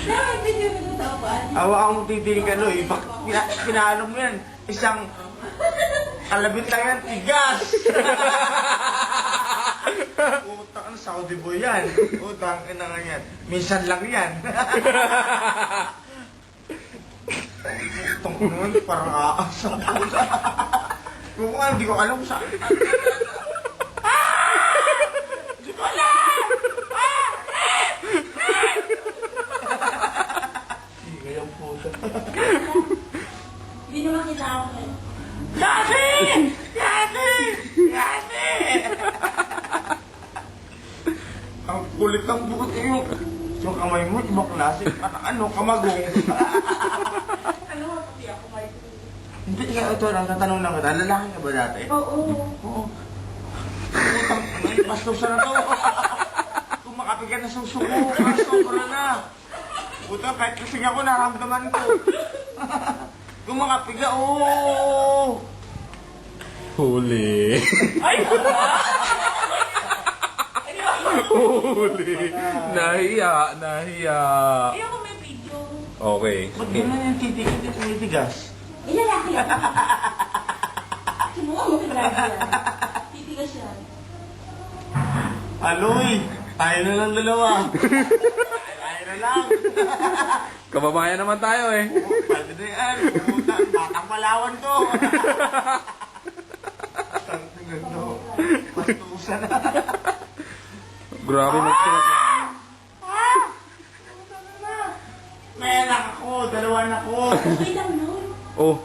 Dahil video na natapaan. Awa kang titingin ka, Loy. Pinalo mo yan. Isang kalabit lang yan, tigas. Utang na Saudi boy yan. Utang na nga yan. Minsan lang yan. Utang naman, parang aasa. Kung nga, hindi ko alam kung saan. Hindi ko alam! Hindi kayang puta. Hindi naman kita ako kayo. Yati! Yati! Yati! Ang kulit ng bukot iyo. Yung kamay mo, ibang klase. Ano, kamagong. Ano mo, pati ako kayo. Hindi, ito lang, tatanong lang kita. Lalaki ka ba dati? Oo. Oo. Putang, may bastusan na to. Kung makapigan na susuko, sobra na. Puta, kahit kasing ako, naramdaman ko. Kung makapiga, oo. Huli. Ay, Huli. Nahiya. ayoko may video. Okay. Ba't gano'n yung titigil dito may tigas? Ilalaki yan. Sumuha mo kaya yan. Titigas yan. Aloy, tayo na lang dalawa. Tayo na lang. Kababayan naman tayo eh. Pwede na yan. Pumunta, batang Palawan to. Ang ganda. Pastusan na. Grabe magtirat. May anak ako, dalawa anak ko. Okay lang, no? Oh,